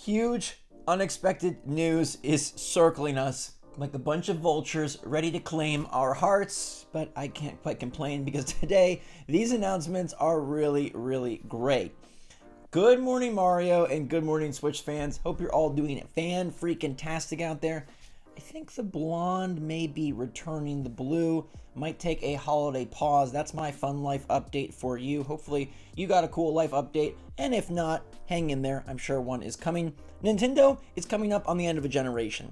Huge, unexpected news is circling us like a bunch of vultures ready to claim our hearts, but I can't quite complain because today these announcements are really, really great. Good morning, Mario, and good morning, Switch fans. Hope you're all doing fan-freaking-tastic out there. I think the blonde may be returning. The blue might take a holiday pause. That's my fun life update for you. Hopefully you got a cool life update, and if not, hang in there. I'm sure one is coming. Nintendo is coming up on the end of a generation.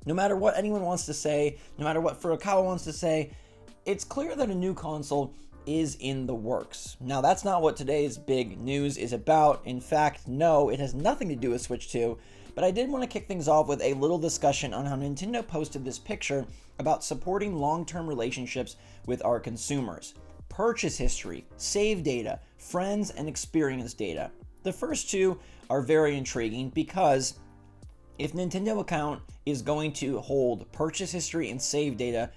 No matter what anyone wants to say, no matter what Furukawa wants to say, it's clear that a new console is in the works. Now, that's not what today's big news is about. In fact, no, it has nothing to do with Switch 2, but I did want to kick things off with a little discussion on how Nintendo posted this picture about supporting long-term relationships with our consumers. Purchase history, save data, friends, and experience data. The first two are very intriguing because if Nintendo account is going to hold purchase history and save data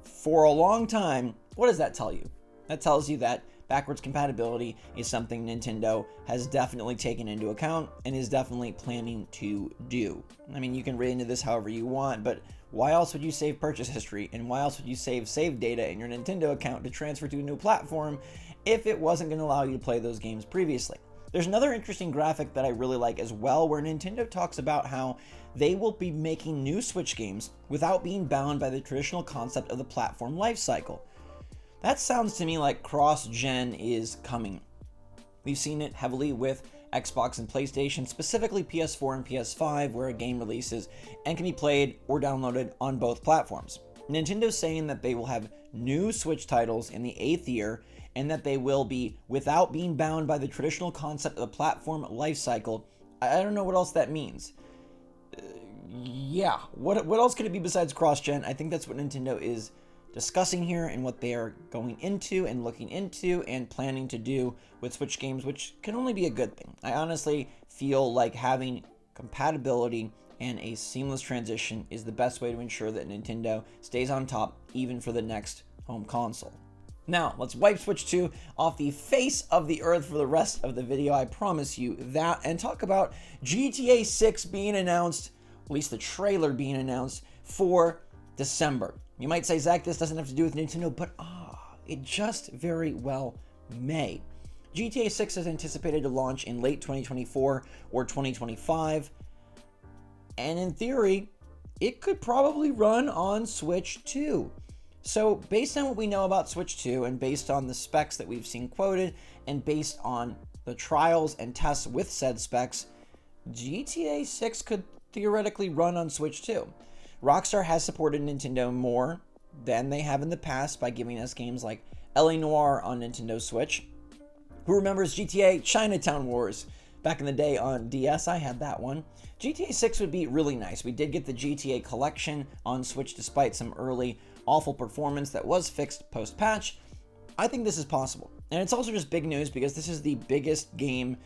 for a long time, what does that tell you? That tells you that backwards compatibility is something Nintendo has definitely taken into account and is definitely planning to do. I mean, you can read into this however you want, but why else would you save purchase history and why else would you save data in your Nintendo account to transfer to a new platform if it wasn't going to allow you to play those games previously? There's another interesting graphic that I really like as well, where Nintendo talks about how they will be making new Switch games without being bound by the traditional concept of the platform lifecycle. That sounds to me like cross-gen is coming. We've seen it heavily with Xbox and PlayStation, specifically PS4 and PS5, where a game releases and can be played or downloaded on both platforms. Nintendo's saying that they will have new Switch titles in the 8th year, and that they will be without being bound by the traditional concept of the platform lifecycle. I don't know what else that means. What else could it be besides cross-gen? I think that's what Nintendo is discussing here and what they are going into and looking into and planning to do with Switch games, which can only be a good thing. I honestly feel like having compatibility and a seamless transition is the best way to ensure that Nintendo stays on top even for the next home console. Now, let's wipe Switch 2 off the face of the earth for the rest of the video, I promise you that, and talk about GTA 6 being announced, at least the trailer being announced, for December. You might say, Zach, this doesn't have to do with Nintendo, but it just very well may. GTA 6 is anticipated to launch in late 2024 or 2025, and in theory, it could probably run on Switch 2. So based on what we know about Switch 2 and based on the specs that we've seen quoted and based on the trials and tests with said specs, GTA 6 could theoretically run on Switch 2. Rockstar has supported Nintendo more than they have in the past by giving us games like LA Noire on Nintendo Switch. Who remembers GTA Chinatown Wars? Back in the day on DS, I had that one. GTA 6 would be really nice. We did get the GTA collection on Switch despite some early awful performance that was fixed post-patch. I think this is possible. And it's also just big news because this is the biggest game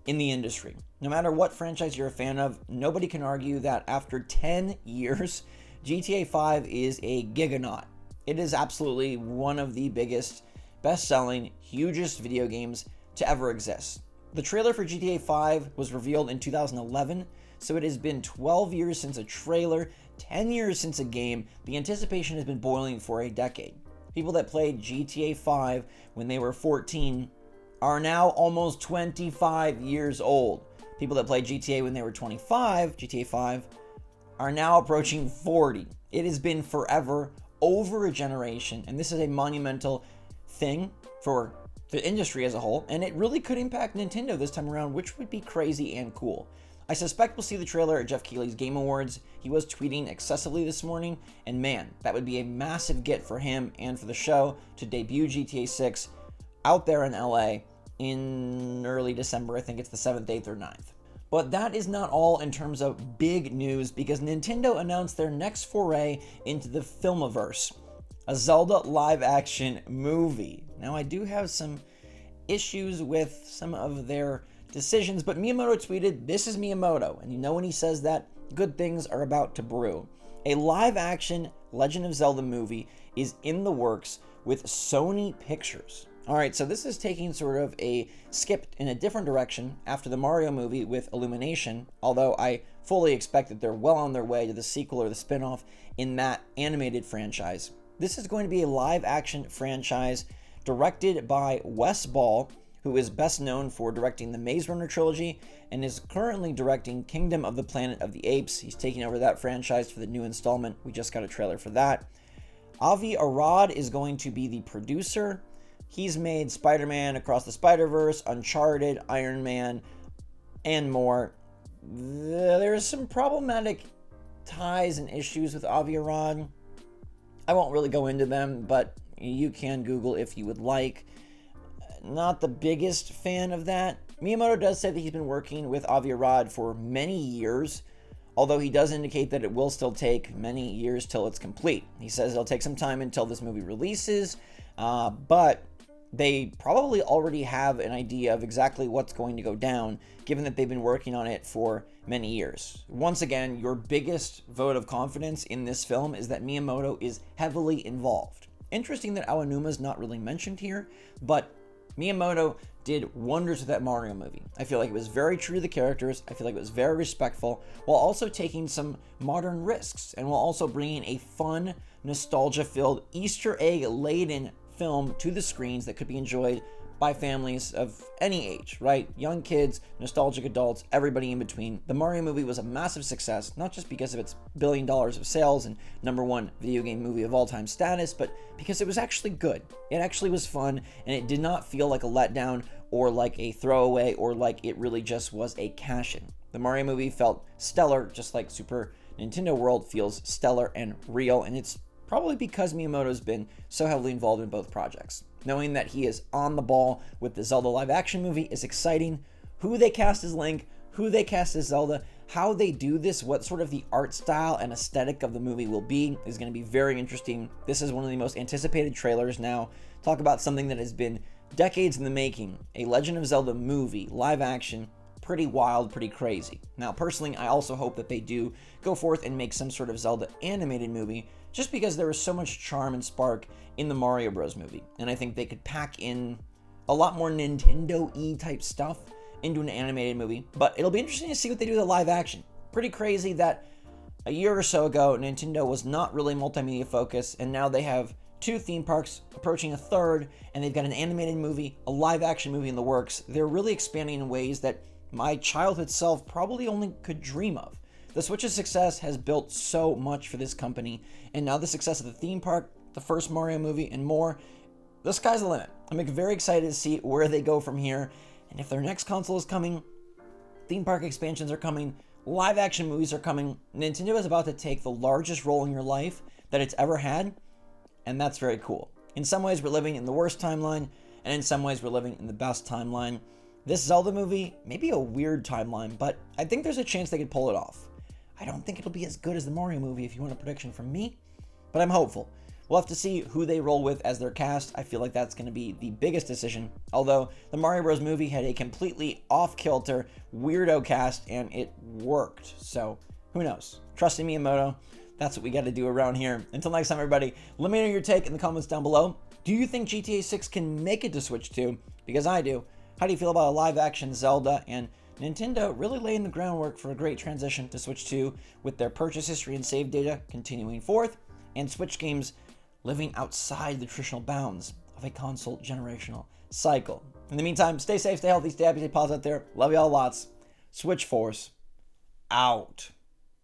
in the industry. No matter what franchise you're a fan of, nobody can argue that after 10 years, GTA 5 is a giganaut. It is absolutely one of the biggest, best-selling, hugest video games to ever exist. The trailer for GTA 5 was revealed in 2011, so it has been 12 years since a trailer, 10 years since a game. The anticipation has been boiling for a decade. People that played GTA 5 when they were 14 are now almost 25 years old. People that played GTA when they were 25, GTA 5, are now approaching 40. It has been forever, over a generation, and this is a monumental thing for the industry as a whole, and it really could impact Nintendo this time around, which would be crazy and cool. I suspect we'll see the trailer at Jeff Keighley's Game Awards. He was tweeting excessively this morning, and man, that would be a massive get for him and for the show to debut GTA 6 out there in LA in early December. I think it's the 7th, 8th, or 9th. But that is not all in terms of big news, because Nintendo announced their next foray into the Filmiverse, a Zelda live-action movie. Now, I do have some issues with some of their decisions, but Miyamoto tweeted, "This is Miyamoto," and you know when he says that, good things are about to brew. A live-action Legend of Zelda movie is in the works with Sony Pictures. All right, so this is taking sort of a skip in a different direction after the Mario movie with Illumination, although I fully expect that they're well on their way to the sequel or the spin-off in that animated franchise. This is going to be a live-action franchise directed by Wes Ball, who is best known for directing the Maze Runner trilogy and is currently directing Kingdom of the Planet of the Apes. He's taking over that franchise for the new installment. We just got a trailer for that. Avi Arad is going to be the producer. He's made Spider-Man Across the Spider-Verse, Uncharted, Iron Man, and more. There's some problematic ties and issues with Avi Arad. I won't really go into them, but you can Google if you would like. Not the biggest fan of that. Miyamoto does say that he's been working with Avi Arad for many years, although he does indicate that it will still take many years till it's complete. He says it'll take some time until this movie releases, but they probably already have an idea of exactly what's going to go down, given that they've been working on it for many years. Once again, your biggest vote of confidence in this film is that Miyamoto is heavily involved. Interesting that Aonuma's not really mentioned here, but Miyamoto did wonders with that Mario movie. I feel like it was very true to the characters. I feel like it was very respectful, while also taking some modern risks, and while also bringing a fun, nostalgia-filled, Easter egg-laden film to the screens that could be enjoyed by families of any age, right? Young kids, nostalgic adults, everybody in between. The Mario movie was a massive success, not just because of its $1 billion of sales and #1 video game movie of all time status, but because it was actually good. It actually was fun, and it did not feel like a letdown or like a throwaway or like it really just was a cash-in. The Mario movie felt stellar, just like Super Nintendo World feels stellar and real, and it's probably because Miyamoto's been so heavily involved in both projects. Knowing that he is on the ball with the Zelda live-action movie is exciting. Who they cast as Link, who they cast as Zelda, how they do this, what sort of the art style and aesthetic of the movie will be is going to be very interesting. This is one of the most anticipated trailers now. Talk about something that has been decades in the making. A Legend of Zelda movie, live-action, pretty wild, pretty crazy. Now, personally, I also hope that they do go forth and make some sort of Zelda animated movie, just because there was so much charm and spark in the Mario Bros. Movie. And I think they could pack in a lot more Nintendo-y type stuff into an animated movie. But it'll be interesting to see what they do with the live action. Pretty crazy that a year or so ago, Nintendo was not really multimedia focused, and now they have 2 theme parks, approaching a 3rd, and they've got an animated movie, a live action movie in the works. They're really expanding in ways that my childhood self probably only could dream of. The Switch's success has built so much for this company, and now the success of the theme park, the first Mario movie, and more, the sky's the limit. I'm very excited to see where they go from here, and if their next console is coming, theme park expansions are coming, live action movies are coming, Nintendo is about to take the largest role in your life that it's ever had, and that's very cool. In some ways, we're living in the worst timeline, and in some ways, we're living in the best timeline. This Zelda movie may be a weird timeline, but I think there's a chance they could pull it off. I don't think it'll be as good as the Mario movie if you want a prediction from me, but I'm hopeful. We'll have to see who they roll with as their cast. I feel like that's going to be the biggest decision, although the Mario Bros. Movie had a completely off-kilter, weirdo cast, and it worked. So, who knows? Trust in Miyamoto. That's what we got to do around here. Until next time, everybody, let me know your take in the comments down below. Do you think GTA 6 can make it to Switch 2? Because I do. How do you feel about a live-action Zelda and Nintendo really laying the groundwork for a great transition to Switch 2 with their purchase history and save data continuing forth, and Switch games living outside the traditional bounds of a console generational cycle. In the meantime, stay safe, stay healthy, stay happy, stay positive out there. Love y'all lots. SwitchForce out.